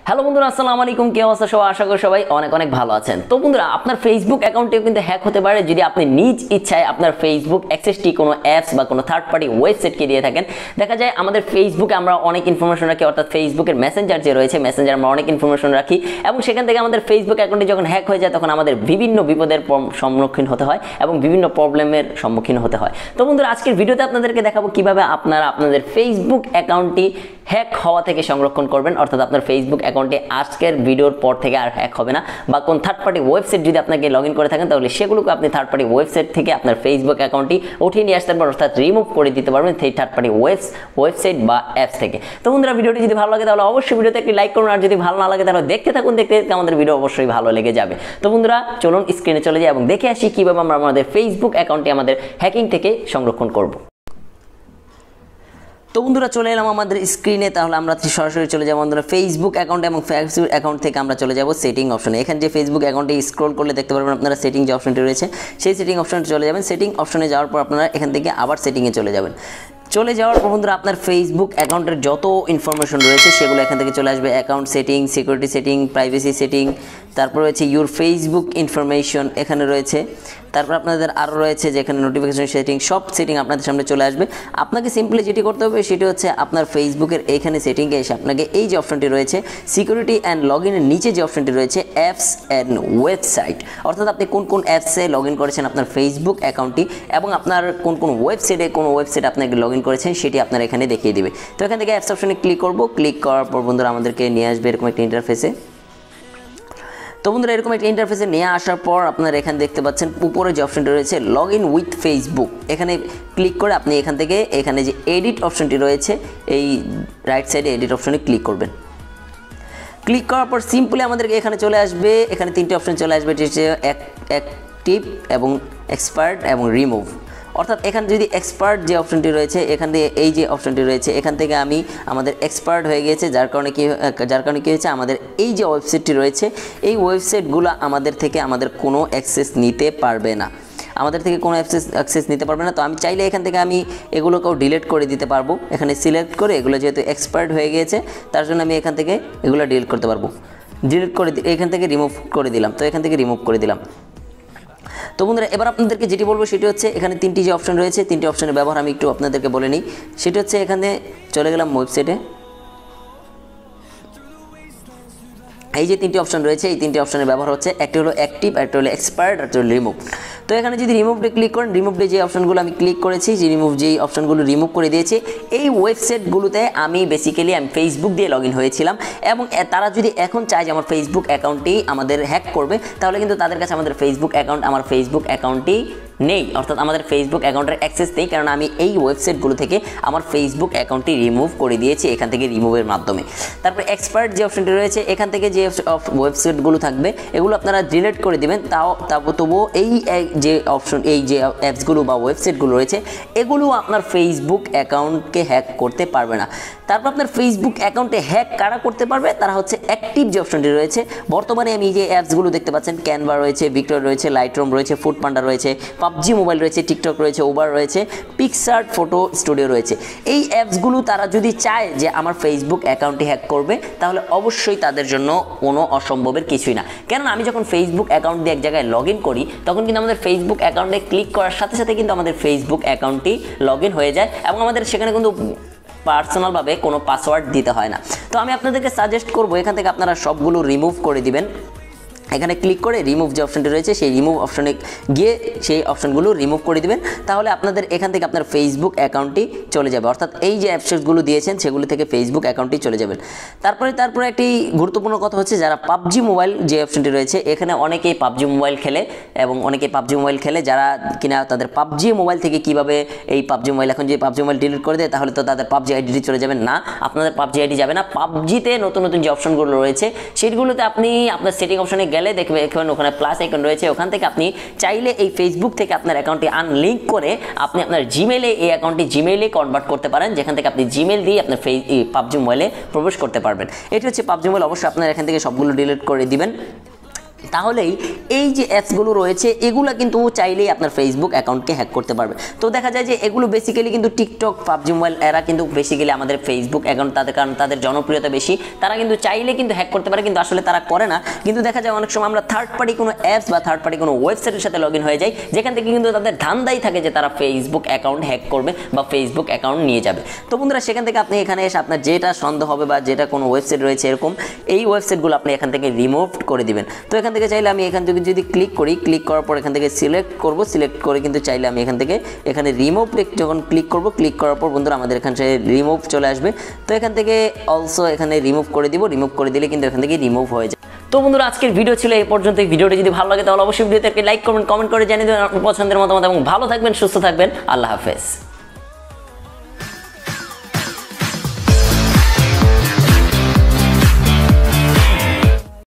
Hello বন্ধুরা, আসসালামু আলাইকুম। কি অবস্থা সবাই? আশা করি সবাই অনেক অনেক ভালো আছেন। তো বন্ধুরা, আপনার ফেসবুক অ্যাকাউন্টে কিন্তু হ্যাক হতে পারে যদি আপনি নিজ ইচ্ছায় আপনার ফেসবুক অ্যাক্সেসটি কোনো অ্যাপস বা কোনো থার্ড পার্টি ওয়েবসাইটকে দিয়ে থাকেন। দেখা যায় আমাদের ফেসবুকে আমরা অনেক ইনফরমেশন রাখি, অর্থাৎ ফেসবুকের মেসেঞ্জার যে রয়েছে, মেসেঞ্জার আমরা অনেক ইনফরমেশন রাখি এবং সেখান থেকে আমাদের ফেসবুক অ্যাকাউন্টে যখন হ্যাক হয়ে যায় তখন আমাদের বিভিন্ন বিপদের সম্মুখীন হতে হয় এবং বিভিন্ন প্রবলেমের সম্মুখীন হতে হয়। তো বন্ধুরা, আজকের ভিডিওতে আপনাদেরকে দেখাবো কিভাবে আপনারা আপনাদের ফেসবুক অ্যাকাউন্টটি হ্যাক হওয়া থেকে সংরক্ষণ করবেন। অর্থাৎ আপনার ফেসবুক অ্যাকাউন্টে আজকের ভিডিওর পর থেকে আর হ্যাক হবে না, বা কোন থার্ড পার্টি ওয়েবসাইট যদি আপনাকে লগ ইন করে থাকেন তাহলে সেগুলোকে আপনি থার্ড পার্টি ওয়েবসাইট থেকে আপনার ফেসবুক অ্যাকাউন্টটি উঠিয়ে নিয়ে আসতে পারবেন, অর্থাৎ রিমুভ করে দিতে পারবেন সেই থার্ড পার্টি ওয়েবসাইট বা অ্যাপস থেকে। তো বন্ধুরা, ভিডিওটি যদি ভালো লাগে তাহলে অবশ্যই ভিডিওতে একটি লাইক করুন, আর যদি ভালো না লাগে তাহলে দেখতে থাকুন, দেখতে দেখতে আমাদের ভিডিও অবশ্যই ভালো লেগে যাবে। তো বন্ধুরা, চলুন স্ক্রিনে চলে যাই এবং দেখে আসি কিভাবে আমরা আমাদের ফেসবুক অ্যাকাউন্টটি আমাদের হ্যাকিং থেকে সংরক্ষণ করব। তো বন্ধুরা, চলে এলাম আমাদের স্ক্রিনে। তাহলে আমরা সরাসরি চলে যাবো বন্ধুরা ফেসবুক অ্যাকাউন্ট, এবং ফেসবুক অ্যাকাউন্ট থেকে আমরা চলে যাব সেটিং অপশনে। এখানে যে ফেসবুক অ্যাকাউন্টে স্ক্রল করলে দেখতে পারবেন আপনারা সেটিং যে অপশনটি রয়েছে, সেই সেটিং অপশনে চলে যাবেন। সেটিং অপশনে যাওয়ার পর আপনারা এখান থেকে আবার সেটিংয়ে চলে যাবেন। চলে যাওয়ার পর বন্ধুরা আপনার ফেসবুক অ্যাকাউন্টের যত ইনফরমেশন রয়েছে সেগুলো এখান থেকে চলে আসবে। Account setting, security setting, privacy setting, তারপর রয়েছে ইউর ফেসবুক ইনফরমেশন এখানে রয়েছে। তারপর আপনাদের আরও রয়েছে যে এখানে নোটিফিকেশন সেটিং, সব সেটিং আপনাদের সামনে চলে আসবে। আপনাকে সিম্পলি যেটি করতে হবে সেটি হচ্ছে আপনার ফেসবুকের এইখানে সেটিংয়ে এসে আপনাকে এই যে অপশনটি রয়েছে সিকিউরিটি অ্যান্ড লগ ইনের নিচে যে অপশনটি রয়েছে অ্যাপস অ্যান্ড ওয়েবসাইট, অর্থাৎ আপনি কোন কোন অ্যাপসে লগ ইন করেছেন আপনার ফেসবুক অ্যাকাউন্টটি এবং আপনার কোন কোন ওয়েবসাইটে কোন ওয়েবসাইট আপনাকে লগ ইন করেছেন সেটি আপনার এখানে দেখিয়ে দিবে। তো এখান থেকে অ্যাপস অপশনে ক্লিক করব। ক্লিক করার পর বন্ধুরা আমাদেরকে নিয়ে আসবে এরকম একটা ইন্টারফেসে। তো বন্ধুরা, এরকম একটা ইন্টারফেসে নিয়ে আসার পর আপনারা এখানে দেখতে পাচ্ছেন উপরে যে অপশনটি রয়েছে লগ ইন উইথ ফেসবুক, এখানে ক্লিক করে আপনি এখান থেকে এখানে যে এডিট অপশনটি রয়েছে এই রাইট সাইডে এডিট অপশনে ক্লিক করবেন। ক্লিক করার পর সিম্পলি আমাদেরকে এখানে চলে আসবে, এখানে তিনটি অপশন চলে আসবে, এটি হচ্ছে অ্যাক্টিভ এবং এক্সপায়ার্ড এবং রিমুভ। অর্থাৎ এখানে যদি এক্সপার্ট যে অপশনটি রয়েছে এখান থেকে এই যে অপশনটি রয়েছে এখান থেকে আমি আমাদের এক্সপার্ট হয়ে গিয়েছে, যার কারণে কি হয়েছে আমাদের এই যে ওয়েবসাইটটি রয়েছে এই ওয়েবসাইটগুলো আমাদের থেকে আমাদের কোনো অ্যাক্সেস নিতে পারবে না, আমাদের থেকে কোনো অ্যাক্সেস নিতে পারবে না। তো আমি চাইলে এখান থেকে আমি এগুলোকেও ডিলিট করে দিতে পারবো। এখানে সিলেক্ট করে এগুলো যেহেতু এক্সপায়ার্ড হয়ে গিয়েছে তার জন্য আমি এখান থেকে এগুলো ডিলিট করতে পারবো। ডিলিট করে এখান থেকে রিমুভ করে দিলাম। তো এখান থেকে রিমুভ করে দিলাম। তো বন্ধুরা, এবার আপনাদেরকে যেটি বলবো সেটি হচ্ছে এখানে তিনটি যে অপশন রয়েছে তিনটি অপশনের ব্যবহার আমি একটু আপনাদেরকে বলে নিই। সেটি হচ্ছে এখানে চলে গেলাম ওয়েবসাইটে, এই যে তিনটি অপশন রয়েছে এই তিনটি অপশনের ব্যবহার হচ্ছে একটি হলো অ্যাক্টিভ, একটা হলো এক্সপায়ার্ড, একটা হলো রিমুভ। তো এখানে যদি রিমুভে ক্লিক করেন, রিমুভে যে অপশনগুলো আমি ক্লিক করেছি, যে যেই অপশনগুলো রিমুভ করে দিয়েছি এই ওয়েবসাইটগুলোতে আমি বেসিক্যালি ফেসবুক দিয়ে লগ ইন হয়েছিলাম এবং তারা যদি এখন চায় যে আমার ফেসবুক অ্যাকাউন্টটি আমাদের হ্যাক করবে তাহলে কিন্তু তাদের কাছে আমার ফেসবুক অ্যাকাউন্টটি নেই, অর্থাৎ আমাদের ফেসবুক অ্যাকাউন্টের অ্যাক্সেস নেই, কারণ আমি এই ওয়েবসাইটগুলো থেকে আমার ফেসবুক অ্যাকাউন্টটি রিমুভ করে দিয়েছি এখান থেকে রিমুভের মাধ্যমে। তারপরে এক্সপায়ার্ড যে অপশনটি রয়েছে এখান থেকে যে ওয়েবসাইটগুলো থাকবে এগুলো আপনারা ডিলিট করে দিবেন। তবুও এই যে অপশন এই যে অ্যাপসগুলো বা ওয়েবসাইটগুলো রয়েছে এগুলো আপনার ফেসবুক অ্যাকাউন্টকে হ্যাক করতে পারবে না। তারপর আপনার ফেসবুক অ্যাকাউন্টে হ্যাক কারা করতে পারবে, তারা হচ্ছে অ্যাক্টিভ যে অপশনটি রয়েছে। বর্তমানে আমি যে অ্যাপসগুলো দেখতে পাচ্ছেন ক্যানভা রয়েছে, ভিক্টর রয়েছে, লাইটরুম রয়েছে, ফুড পান্ডা রয়েছে, পাবজি মোবাইল রয়েছে, টিকটক রয়েছে, উবার রয়েছে, পিকসার্ট ফটো স্টুডিও রয়েছে। এই অ্যাপসগুলো তারা যদি চায় যে আমার ফেসবুক অ্যাকাউন্টটি হ্যাক করবে তাহলে অবশ্যই তাদের জন্য কোনো অসম্ভবের কিছুই না, কেননা আমি যখন ফেসবুক অ্যাকাউন্ট দিয়ে এক জায়গায় লগ ইন করি তখন কিন্তু আমাদের ফেসবুক অ্যাকাউন্টে ক্লিক করার সাথে সাথে কিন্তু আমাদের ফেসবুক অ্যাকাউন্টটি লগ ইন হয়ে যায় এবং আমাদের সেখানে কিন্তু পার্সোনালভাবে কোনো পাসওয়ার্ড দিতে হয় না। তো আমি আপনাদেরকে সাজেস্ট করবো এখান থেকে আপনারা সবগুলো রিমুভ করে দিবেন। এখানে ক্লিক করে রিমুভ যে অপশনটি রয়েছে সেই রিমুভ অপশনে গিয়ে সেই অপশনগুলো রিমুভ করে দিবেন, তাহলে আপনাদের এখান থেকে আপনার ফেসবুক অ্যাকাউন্টটি চলে যাবে, অর্থাৎ এই যে অ্যাপসগুলো দিয়েছেন সেগুলো থেকে ফেসবুক অ্যাকাউন্টটি চলে যাবেন। তারপরে একটি গুরুত্বপূর্ণ কথা হচ্ছে যারা পাবজি মোবাইল যে অপশনটি রয়েছে এখানে অনেকেই পাবজি মোবাইল খেলে এবং অনেকেই পাবজি মোবাইল খেলে, যারা কিনা তাদের পাবজি মোবাইল থেকে কিভাবে এই পাবজি মোবাইল এখন যে পাবজি মোবাইল ডিলিট করে দেয় তাহলে তো তাদের পাবজি আইডি চলে যাবে না, আপনাদের পাবজি আইডি যাবে না। পাবজিতে নতুন নতুন যে অপশনগুলো রয়েছে সেগুলোতে আপনি আপনার সেটিং অপশনে গেলে দেখবেন ওখানে প্লাস আইকন রয়েছে, ওখান থেকে আপনি চাইলে এই ফেসবুক থেকে আপনার অ্যাকাউন্টটি আনলিঙ্ক করে আপনি আপনার জিমেইলে এই অ্যাকাউন্টটি জিমেইলে কনভার্ট করতে পারেন, যেখান থেকে আপনি জিমেইল দিয়ে আপনার পাবজি মোবাইলে প্রবেশ করতে পারবেন। এটি হচ্ছে পাবজি মোবাইল। অবশ্যই আপনার এখান থেকে সবগুলো ডিলিট করে দিবেন। তাহলেই এই যে অ্যাপসগুলো রয়েছে এগুলো কিন্তু চাইলেই আপনার ফেসবুক অ্যাকাউন্টকে হ্যাক করতে পারবে। তো দেখা যায় যে এগুলো বেসিক্যালি কিন্তু টিকটক, পাবজি মোবাইল এরা কিন্তু বেসিক্যালি আমাদের ফেসবুক অ্যাকাউন্ট তাদের, কারণ তাদের জনপ্রিয়তা বেশি, তারা কিন্তু চাইলে কিন্তু হ্যাক করতে পারে, কিন্তু আসলে তারা করে না। কিন্তু দেখা যায় অনেক সময় আমরা থার্ড পার্টি কোনো অ্যাপস বা থার্ড পার্টি কোনো ওয়েবসাইটের সাথে লগ ইন হয়ে যাই, যেখান থেকে কিন্তু তাদের ধান্দাই থাকে যে তারা ফেসবুক অ্যাকাউন্ট হ্যাক করবে বা ফেসবুক অ্যাকাউন্ট নিয়ে যাবে। তো বন্ধুরা সেখান থেকে আপনি এখানে এসে আপনার যেটা সন্দেহ হবে বা যেটা কোনো ওয়েবসাইট রয়েছে এরকম, এই ওয়েবসাইটগুলো আপনি এখান থেকে রিমুভ করে দিবেন। তো এখান থেকে চাইলে আমি এখান থেকে যদি ক্লিক করি, ক্লিক করার পর এখান থেকে সিলেক্ট করব, সিলেক্ট করে কিন্তু চাইলে আমি এখান থেকে এখানে রিমুভ যখন ক্লিক করব, ক্লিক করার পর বন্ধুরা আমাদের এখানে রিমুভ চলে আসবে। তো এখান থেকে অলসো এখানে রিমুভ করে দিব, রিমুভ করে দিলে কিন্তু এখান থেকে রিমুভ হয়ে যায়। তো বন্ধুরা আজকের ভিডিও ছিল এই পর্যন্ত। ভিডিওটি যদি ভালো লাগে তাহলে অবশ্যই ভিডিওতে লাইক করবেন, কমেন্ট করে জানিয়ে দেবেন আপনার পছন্দের মতামত, এবং ভালো থাকবেন, সুস্থ থাকবেন। আল্লাহ হাফেজ।